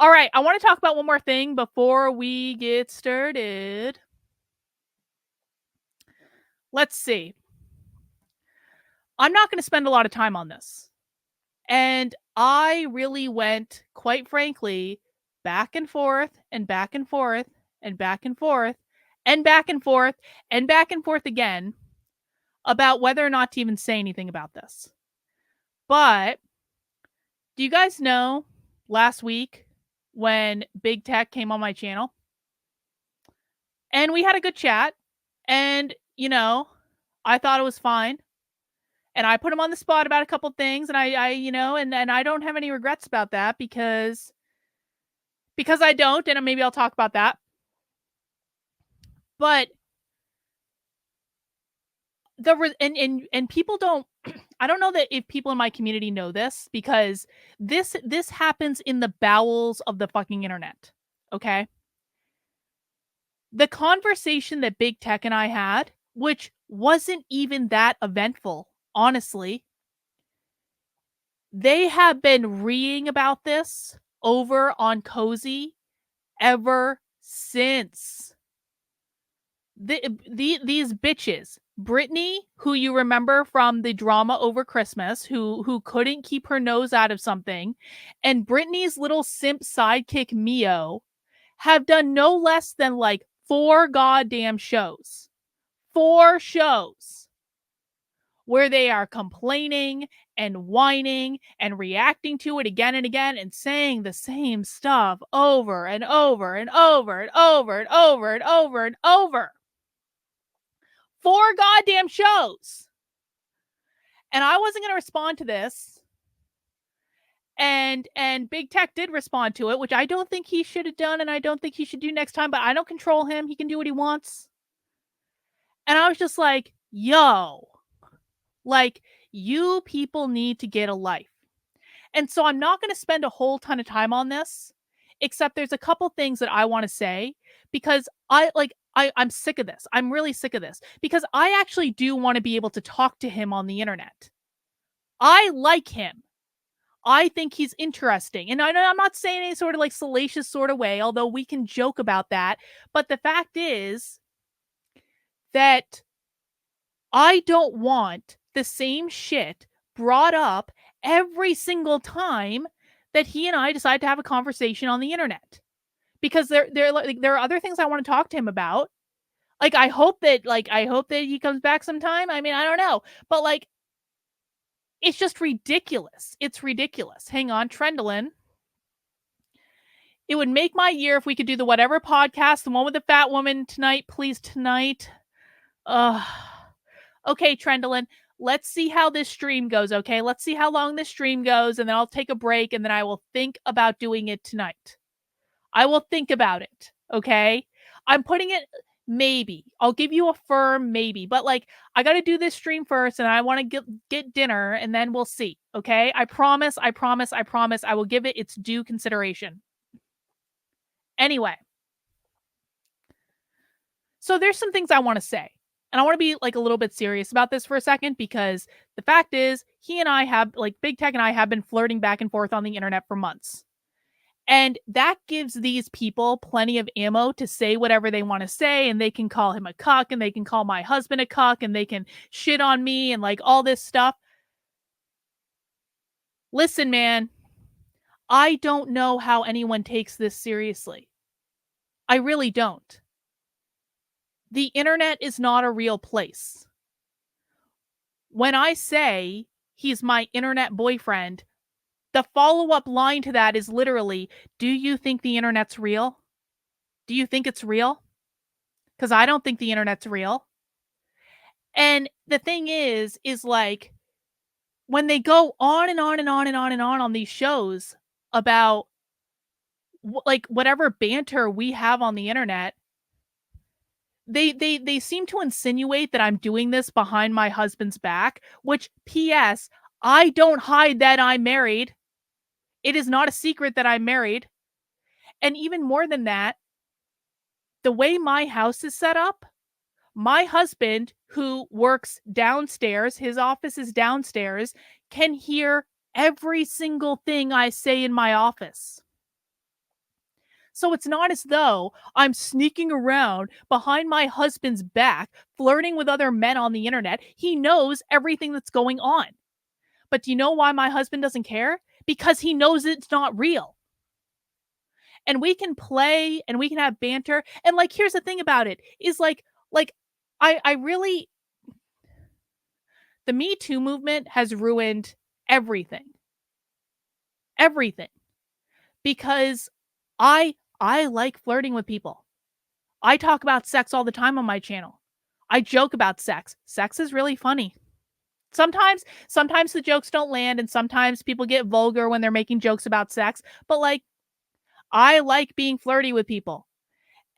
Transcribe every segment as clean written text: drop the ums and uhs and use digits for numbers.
All right, I want to talk about one more thing before we get started. Let's see. I'm not going to spend a lot of time on this. And I really went, quite frankly, back and forth and back and forth and back and forth and back and forth and back and forth again about whether or not to even say anything about this. But do you guys know last week when Big Tech came on my channel and we had a good chat and, I thought it was fine. And I put him on the spot about a couple things and and I don't have any regrets about that because I don't, and maybe I'll talk about that. But and people don't I don't know that if people in my community know this because this happens in the bowels of the fucking internet. Okay? The conversation that Big Tech and I had, which wasn't even that eventful, honestly. They have been reading about this over on Cozy ever since. These bitches, Brittany, who you remember from the drama over Christmas, who couldn't keep her nose out of something, and Brittany's little simp sidekick Miyo have done no less than like 4 goddamn shows. 4 shows where they are complaining and whining and reacting to it again and again and saying the same stuff over and over and over and over and over and over and over. 4 goddamn shows. And I wasn't going to respond to this. And Big Tech did respond to it, which I don't think he should have done and I don't think he should do next time, but I don't control him. He can do what he wants. And I was just like, yo, like, you people need to get a life. And so I'm not going to spend a whole ton of time on this, except there's a couple things that I want to say because I'm sick of this. I'm really sick of this because I actually do want to be able to talk to him on the internet. I like him. I think he's interesting. And I'm not saying any sort of like salacious sort of way, although we can joke about that. But the fact is that I don't want the same shit brought up every single time that he and I decide to have a conversation on the internet. Because there are other things I want to talk to him about. Like I hope that he comes back sometime. I mean, I don't know. But like it's just ridiculous. It's ridiculous. Hang on, Trendlin. It would make my year if we could do the whatever podcast, the one with the fat woman tonight, please tonight. Okay, Trendlin, let's see how this stream goes, okay? Let's see how long this stream goes, and then I'll take a break, and then I will think about doing it tonight. I will think about it, okay? I'm putting it maybe. I'll give you a firm maybe, but like I got to do this stream first, and I want to get dinner, and then we'll see, okay? I promise. I will give it its due consideration. Anyway, so there's some things I want to say. And I want to be like a little bit serious about this for a second because the fact is he and I have like Big Tech and I have been flirting back and forth on the internet for months. And that gives these people plenty of ammo to say whatever they want to say. And they can call him a cuck and they can call my husband a cuck and they can shit on me and like all this stuff. Listen, man, I don't know how anyone takes this seriously. I really don't. The internet is not a real place. When I say he's my internet boyfriend, the follow-up line to that is literally, do you think the internet's real? Do you think it's real? Because I don't think the internet's real. And the thing is like, when they go on and on and on and on and on these shows about like whatever banter we have on the internet, they seem to insinuate that I'm doing this behind my husband's back, which P.S. I don't hide that I'm married. It is not a secret that I'm married. And even more than that, the way my house is set up, my husband, who works downstairs, his office is downstairs, can hear every single thing I say in my office. So it's not as though I'm sneaking around behind my husband's back, flirting with other men on the internet. He knows everything that's going on. But do you know why my husband doesn't care? Because he knows it's not real. And we can play and we can have banter. And like, here's the thing about it is like I really, the Me Too movement has ruined everything. Everything. Because I like flirting with people. I talk about sex all the time on my channel. I joke about sex. Sex is really funny. Sometimes the jokes don't land and sometimes people get vulgar when they're making jokes about sex, but like I like being flirty with people.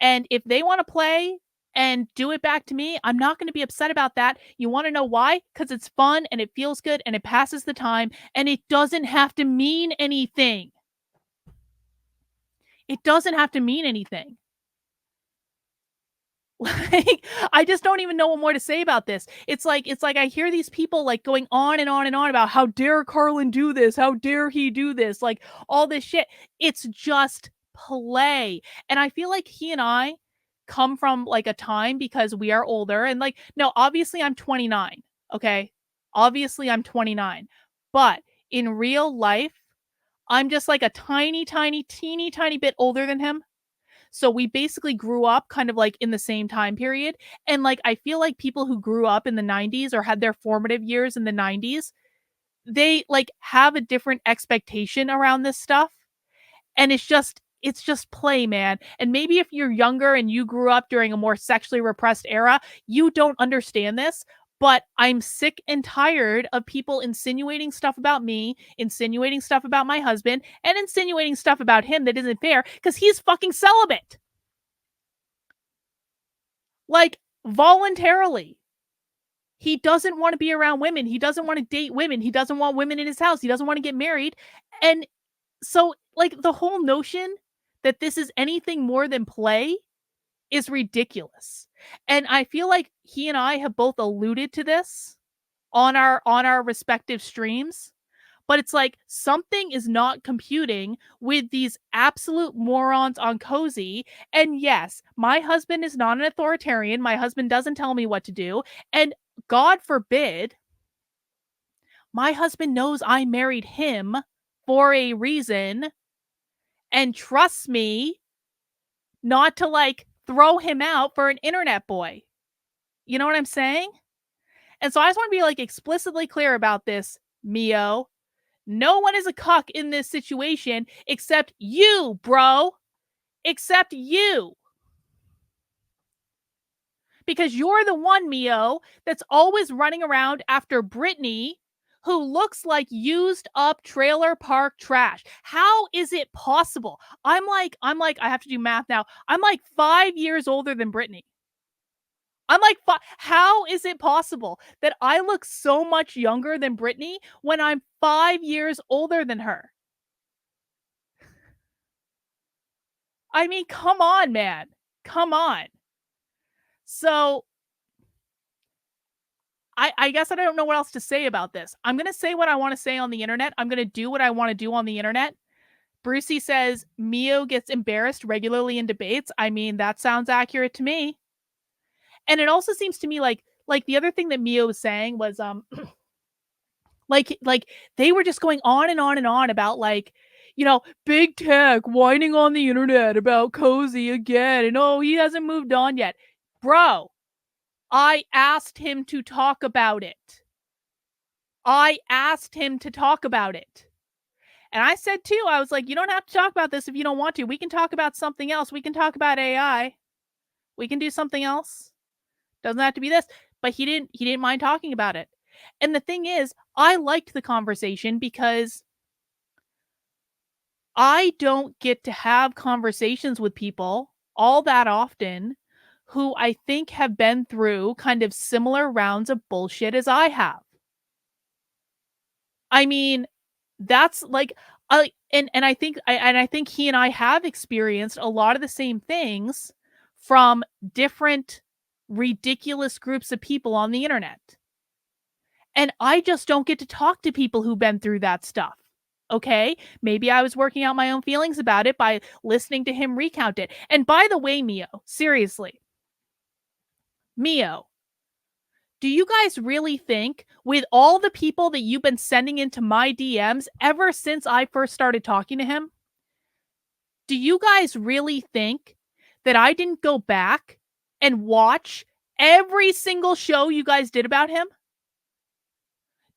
And if they want to play and do it back to me, I'm not going to be upset about that. You want to know why? Cuz it's fun and it feels good and it passes the time and it doesn't have to mean anything. It doesn't have to mean anything. Like, I just don't even know what more to say about this. It's like I hear these people like going on and on and on about how dare Carlin do this? How dare he do this? Like all this shit. It's just play. And I feel like he and I come from like a time because we are older and like no, obviously I'm 29, okay? Obviously I'm 29. But in real life, I'm just like a teeny tiny bit older than him, so we basically grew up kind of like in the same time period. And like, I feel like people who grew up in the 90s or had their formative years in the 90s, they like have a different expectation around this stuff. And it's just play, man. And maybe if you're younger and you grew up during a more sexually repressed era, you don't understand this. But I'm sick and tired of people insinuating stuff about me, insinuating stuff about my husband, and insinuating stuff about him that isn't fair because he's fucking celibate. Like, voluntarily. He doesn't want to be around women. He doesn't want to date women. He doesn't want women in his house. He doesn't want to get married. And so, like, the whole notion that this is anything more than play is ridiculous. And I feel like he and I have both alluded to this on our respective streams, but it's like something is not computing with these absolute morons on Cozy. And yes, my husband is not an authoritarian. My husband doesn't tell me what to do. And God forbid, my husband knows I married him for a reason and trusts me not to like throw him out for an internet boy. You know what I'm saying? And so I just want to be like explicitly clear about this, Mio. No one is a cuck in this situation except you, bro. Except you. Because you're the one, Mio, that's always running around after Brittany, who looks like used up trailer park trash. How is it possible? I have to do math now. I'm like 5 years older than Brittany. I'm like, how is it possible that I look so much younger than Brittany when I'm 5 years older than her? I mean, come on, man. Come on. So I guess I don't know what else to say about this. I'm going to say what I want to say on the internet. I'm going to do what I want to do on the internet. Brucey says Mio gets embarrassed regularly in debates. I mean, that sounds accurate to me. And it also seems to me like the other thing that Mio was saying was like they were just going on and on and on about like, you know, big tech whining on the internet about Cozy again and oh, he hasn't moved on yet. Bro, I asked him to talk about it. I asked him to talk about it. And I said too, I was like, you don't have to talk about this if you don't want to. We can talk about something else. We can talk about AI. We can do something else. Doesn't have to be this. But he didn't mind talking about it. And the thing is, I liked the conversation because I don't get to have conversations with people all that often who I think have been through kind of similar rounds of bullshit as I have. I mean, that's like I think he and I have experienced a lot of the same things from different ridiculous groups of people on the internet. And I just don't get to talk to people who've been through that stuff. Okay, maybe I was working out my own feelings about it by listening to him recount it. And by the way, Miyo, seriously, Miyo, do you guys really think, with all the people that you've been sending into my DMs ever since I first started talking to him, do you guys really think that I didn't go back and watch every single show you guys did about him?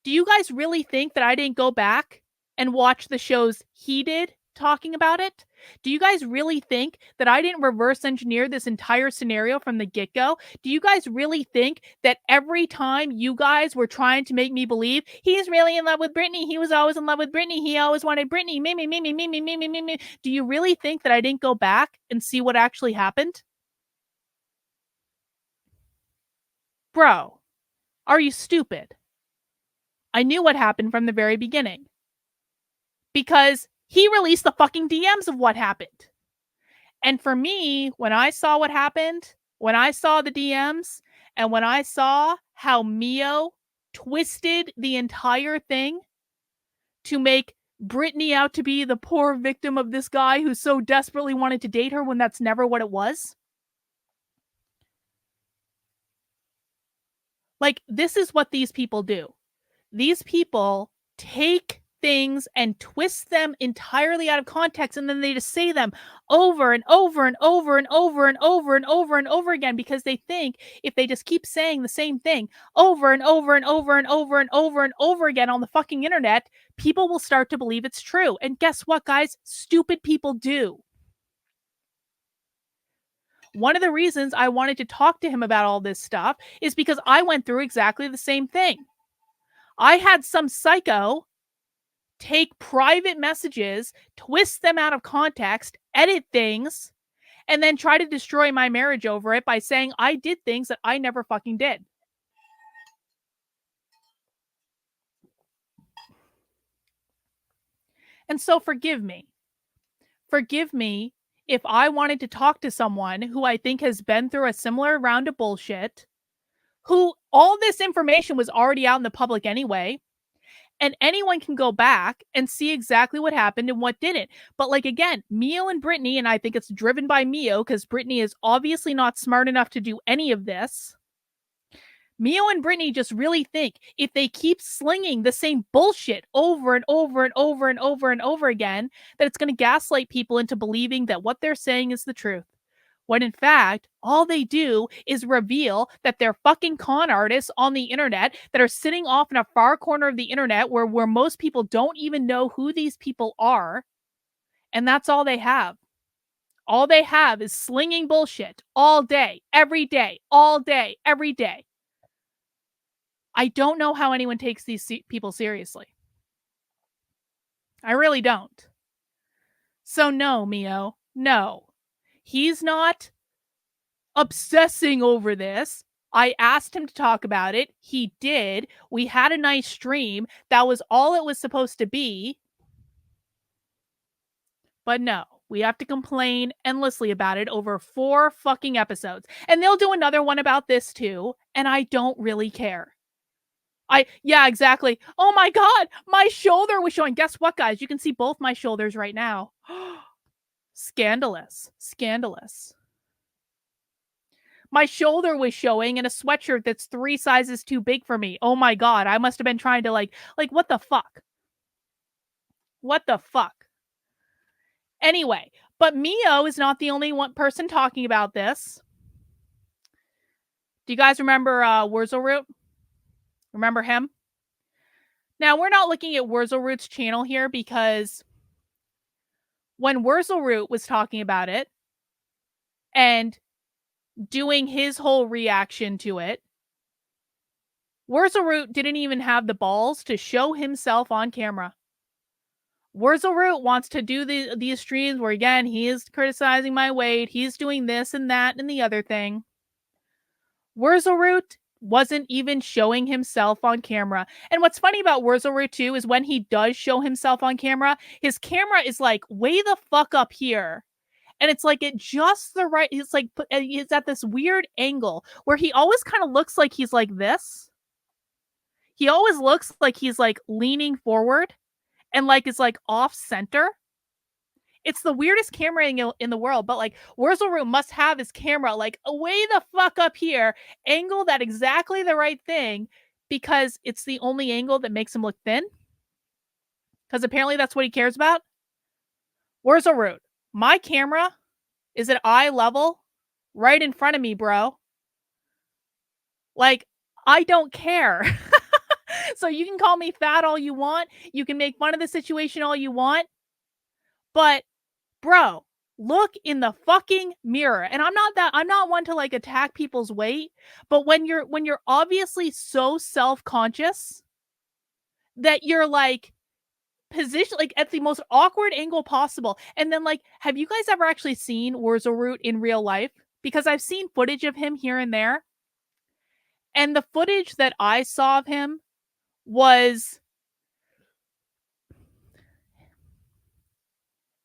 Do you guys really think that I didn't go back and watch the shows he did talking about it? Do you guys really think that I didn't reverse engineer this entire scenario from the get go? Do you guys really think that every time you guys were trying to make me believe he's really in love with Brittany, he was always in love with Brittany, he always wanted Brittany, me, do you really think that I didn't go back and see what actually happened? Bro, are you stupid? I knew what happened from the very beginning because he released the fucking DMs of what happened. And for me, when I saw what happened, when I saw the DMs, and when I saw how Miyo twisted the entire thing to make Brittany out to be the poor victim of this guy who so desperately wanted to date her when that's never what it was. Like, this is what these people do. These people take things and twist them entirely out of context, and then they just say them over and over and over and over and over and over and over again because they think if they just keep saying the same thing over and over and over and over and over and over again on the fucking internet, people will start to believe it's true. And guess what, guys? Stupid people do. One of the reasons I wanted to talk to him about all this stuff is because I went through exactly the same thing. I had some psycho take private messages, twist them out of context, edit things, and then try to destroy my marriage over it by saying I did things that I never fucking did. And so forgive me. Forgive me if I wanted to talk to someone who I think has been through a similar round of bullshit, who all this information was already out in the public anyway. And anyone can go back and see exactly what happened and what didn't. But like, again, Miyo and Brittany, and I think it's driven by Miyo because Brittany is obviously not smart enough to do any of this. Miyo and Brittany just really think if they keep slinging the same bullshit over and over and over and over and over again, that it's going to gaslight people into believing that what they're saying is the truth. When in fact, all they do is reveal that they're fucking con artists on the internet that are sitting off in a far corner of the internet where most people don't even know who these people are. And that's all they have. All they have is slinging bullshit all day, every day, all day, every day. I don't know how anyone takes these people seriously. I really don't. So no, Miyo, no. He's not obsessing over this. I asked him to talk about it. He did. We had a nice stream. That was all it was supposed to be. But no, we have to complain endlessly about it over 4 fucking episodes. And they'll do another one about this too. And I don't really care. Yeah, exactly. Oh my God, my shoulder was showing. Guess what, guys? You can see both my shoulders right now. Scandalous. Scandalous. My shoulder was showing in a sweatshirt that's 3 sizes too big for me. Oh my God, I must have been trying to like what the fuck? What the fuck? Anyway, but Miyo is not the only one person talking about this. Do you guys remember Wurzelroot? Remember him? Now, we're not looking at Wurzelroot's channel here because when Wurzelroot was talking about it and doing his whole reaction to it, Wurzelroot didn't even have the balls to show himself on camera. Wurzelroot wants to do these streams where, again, he is criticizing my weight. He's doing this and that and the other thing. Wurzelroot wasn't even showing himself on camera. And what's funny about Wurzelroot too is when he does show himself on camera, his camera is like way the fuck up here. And it's like at just the right, it's like he's at this weird angle where he always kind of looks like he's like this. He always looks like he's like leaning forward. and like is like off center. It's the weirdest camera angle in the world, but like Wurzelroot must have his camera like way the fuck up here, angled at exactly the right thing because it's the only angle that makes him look thin. Because apparently that's what he cares about. Wurzelroot, my camera is at eye level right in front of me, bro. Like, I don't care. So you can call me fat all you want. You can make fun of the situation all you want. But bro, look in the fucking mirror. And I'm not one to like attack people's weight, but when you're obviously so self-conscious that you're like position like at the most awkward angle possible. And then like, have you guys ever actually seen Wurzelroot in real life? Because I've seen footage of him here and there. And the footage that I saw of him was,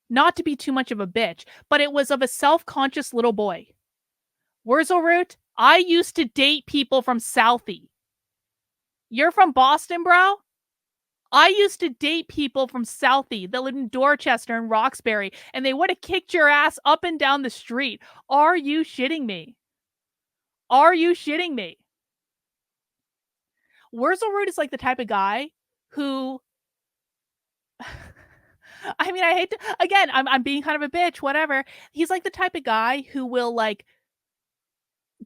not to be too much of a bitch, but it was of a self-conscious little boy. Wurzelroot, I used to date people from Southie. You're from Boston, bro? I used to date people from Southie that lived in Dorchester and Roxbury, and they would have kicked your ass up and down the street. Are you shitting me? Are you shitting me? Wurzelroot is like the type of guy who I mean, I hate to again, I'm being kind of a bitch, whatever. He's like the type of guy who will like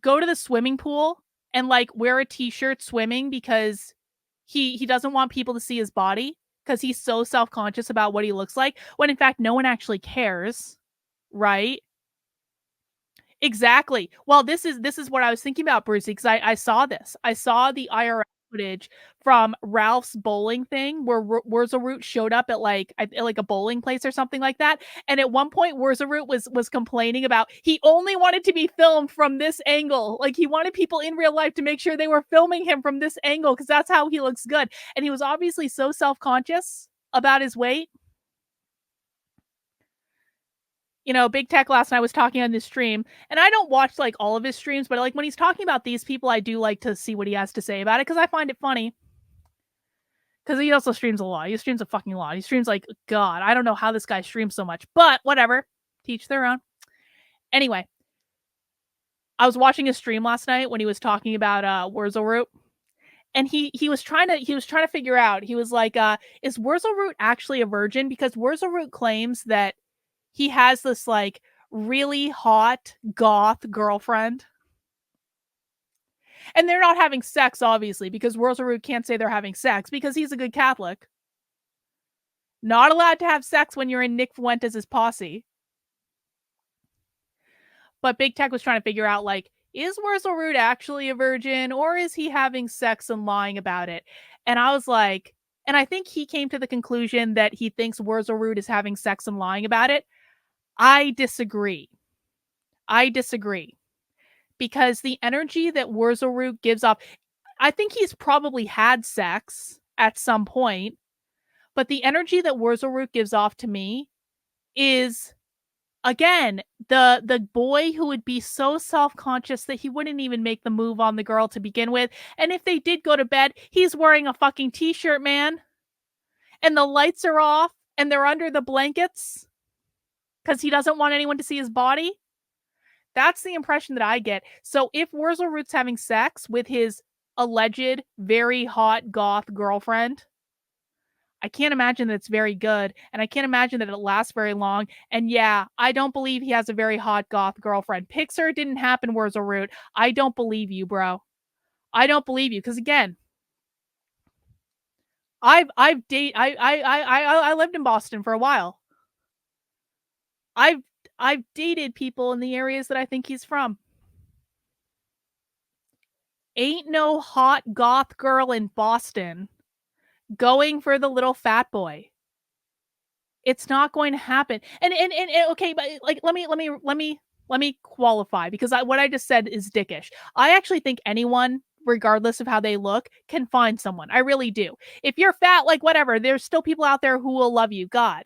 go to the swimming pool and like wear a t-shirt swimming because he doesn't want people to see his body because he's so self-conscious about what he looks like when in fact no one actually cares, right? Exactly. Well, this is what I was thinking about, Brucey, because I saw this. I saw the IRL footage from Ralph's bowling thing where Wurzelroot showed up at like a bowling place or something like that. And at one point, Wurzelroot was complaining about he only wanted to be filmed from this angle. Like he wanted people in real life to make sure they were filming him from this angle because that's how he looks good. And he was obviously so self-conscious about his weight. You know, Big Tech last night was talking on this stream, and I don't watch like all of his streams, but like when he's talking about these people, I do like to see what he has to say about it because I find it funny. Because he also streams a lot. He streams a fucking lot. He streams like God. I don't know how this guy streams so much, but whatever. Teach their own. Anyway, I was watching his stream last night when he was talking about Wurzelroot, and he was trying to figure out. He was like, is Wurzelroot actually a virgin? Because Wurzelroot claims that he has this like really hot goth girlfriend. And they're not having sex, obviously, because Wurzelroot can't say they're having sex because he's a good Catholic. Not allowed to have sex when you're in Nick Fuentes' posse. But Big Tech was trying to figure out, like, is Wurzelroot actually a virgin or is he having sex and lying about it? And I was like, and I think he came to the conclusion that he thinks Wurzelroot is having sex and lying about it. I disagree. I disagree. Because the energy that Wurzelroot gives off, I think he's probably had sex at some point, but the energy that Wurzelroot gives off to me is, again, the boy who would be so self-conscious that he wouldn't even make the move on the girl to begin with. And if they did go to bed, he's wearing a fucking t-shirt, man. And the lights are off and they're under the blankets because he doesn't want anyone to see his body. That's the impression that I get. So if Wurzelroot's having sex with his alleged very hot goth girlfriend, I can't imagine that it's very good, and I can't imagine that it lasts very long. And yeah, I don't believe he has a very hot goth girlfriend. Pixar didn't happen, Wurzelroot. I don't believe you, bro. I don't believe you because again, I lived in Boston for a while. I've dated people in the areas that I think he's from. Ain't no hot goth girl in Boston going for the little fat boy. It's not going to happen. And okay, but like let me qualify because what I just said is dickish. I actually think anyone, regardless of how they look, can find someone. I really do. If you're fat, like whatever, there's still people out there who will love you, God.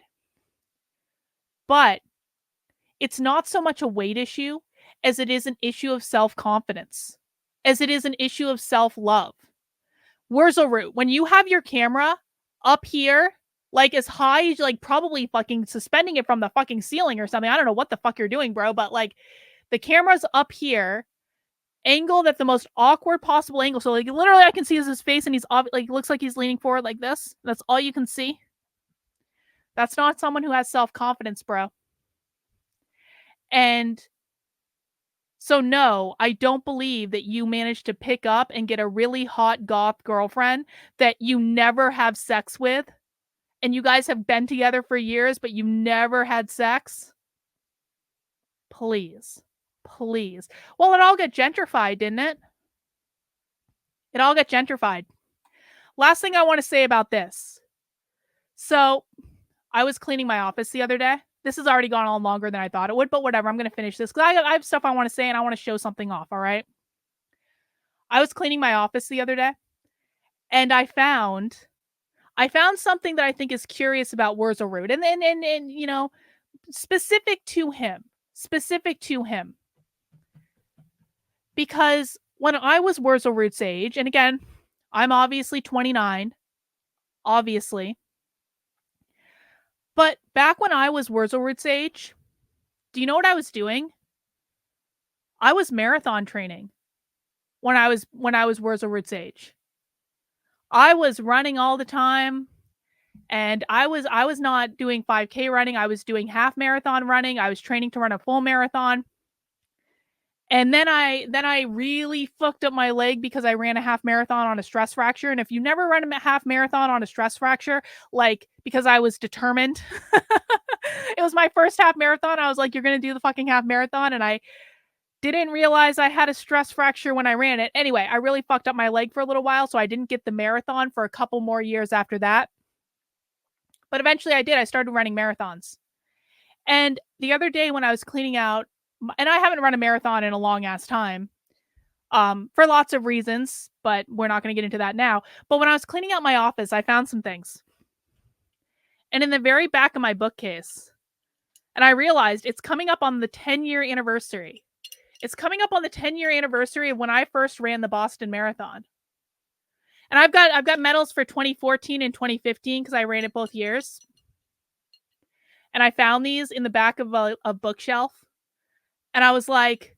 But it's not so much a weight issue as it is an issue of self-confidence, as it is an issue of self-love. Wurzelroot, when you have your camera up here like as high as like probably fucking suspending it from the fucking ceiling or something. I don't know what the fuck you're doing, bro, but like the camera's up here, angled at the most awkward possible angle. So like literally I can see his face and he's like looks like he's leaning forward like this. That's all you can see. That's not someone who has self-confidence, bro. And so no, I don't believe that you managed to pick up and get a really hot goth girlfriend that you never have sex with, and you guys have been together for years, but you never had sex. Please. Please. Well, it all got gentrified, didn't it? It all got gentrified. Last thing I want to say about this. So, I was cleaning my office the other day. This has already gone on longer than I thought it would, but whatever. I'm going to finish this because I have stuff I want to say and I want to show something off, all right? I was cleaning my office the other day and I found something that I think is curious about Wurzelroot and you know, specific to him. Because when I was Wurzelroot's age, and again, I'm obviously 29, obviously. But back when I was Wurzelroot's age, do you know what I was doing? I was marathon training when I was Wurzelroot's age. I was running all the time, and I was not doing 5K running. I was doing half marathon running. I was training to run a full marathon. And then I really fucked up my leg because I ran a half marathon on a stress fracture. And if you never run a half marathon on a stress fracture, like because I was determined, it was my first half marathon. I was like, you're going to do the fucking half marathon. And I didn't realize I had a stress fracture when I ran it. Anyway, I really fucked up my leg for a little while. So I didn't get the marathon for a couple more years after that. But eventually I did. I started running marathons. And the other day when I was cleaning out, and I haven't run a marathon in a long ass time, for lots of reasons, but we're not going to get into that now. But when I was cleaning out my office, I found some things. And in the very back of my bookcase, and I realized it's coming up on the 10-year anniversary. It's coming up on the 10-year anniversary of when I first ran the Boston Marathon. And I've got medals for 2014 and 2015 because I ran it both years. And I found these in the back of a bookshelf. And I was like,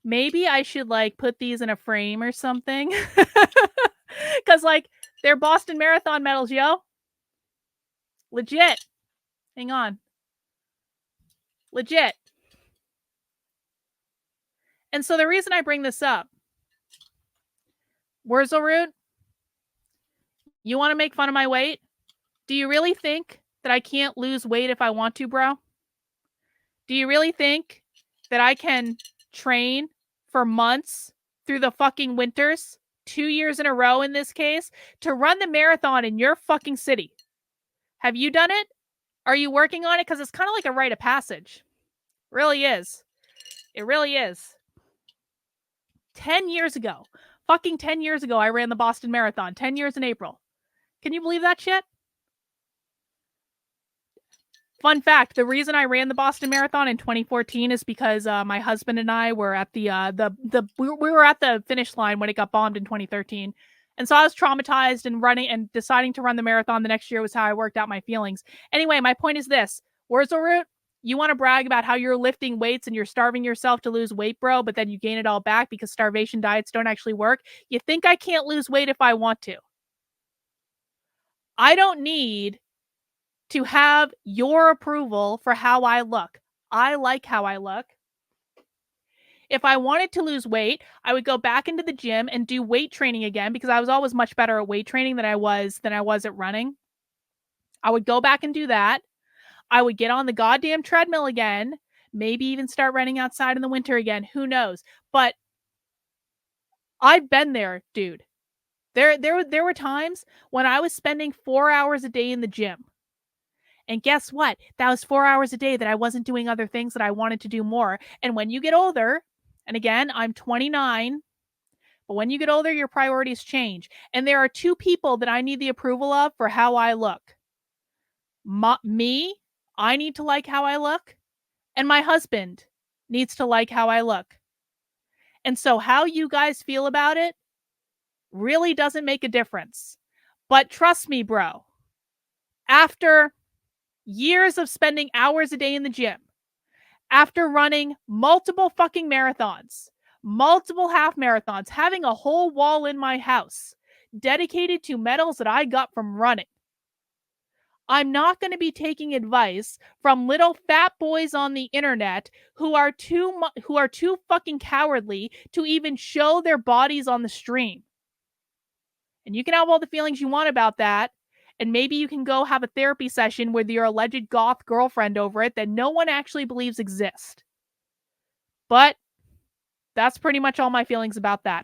maybe I should like put these in a frame or something. Cause like they're Boston Marathon medals, yo. Legit. Hang on. Legit. And so the reason I bring this up, Wurzelroot, you want to make fun of my weight? Do you really think that I can't lose weight if I want to, bro? Do you really think that I can train for months through the fucking winters, 2 years in a row in this case, to run the marathon in your fucking city? Have you done it? Are you working on it? Because it's kind of like a rite of passage. It really is. It really is. 10 years ago. Fucking 10 years ago, I ran the Boston Marathon. 10 years in April. Can you believe that shit? Fun fact, the reason I ran the Boston Marathon in 2014 is because my husband and I were at we were at the finish line when it got bombed in 2013. And so I was traumatized, and running and deciding to run the marathon the next year was how I worked out my feelings. Anyway, my point is this. Wurzelroot, you want to brag about how you're lifting weights and you're starving yourself to lose weight, bro, but then you gain it all back because starvation diets don't actually work. You think I can't lose weight if I want to. I don't need to have your approval for how I look. I like how I look. If I wanted to lose weight, I would go back into the gym and do weight training again because I was always much better at weight training than I was at running. I would go back and do that. I would get on the goddamn treadmill again, maybe even start running outside in the winter again. Who knows? But I've been there, dude. There were times when I was spending 4 hours a day in the gym. And guess what? That was 4 hours a day that I wasn't doing other things that I wanted to do more. And when you get older, and again, I'm 29, but when you get older, your priorities change. And there are two people that I need the approval of for how I look. Me, I need to like how I look. And my husband needs to like how I look. And so how you guys feel about it really doesn't make a difference. But trust me, bro. After years of spending hours a day in the gym, after running multiple fucking marathons, multiple half marathons, having a whole wall in my house dedicated to medals that I got from running, I'm not going to be taking advice from little fat boys on the internet who are too fucking cowardly to even show their bodies on the stream. And you can have all the feelings you want about that. And maybe you can go have a therapy session with your alleged goth girlfriend over it that no one actually believes exist. But that's pretty much all my feelings about that.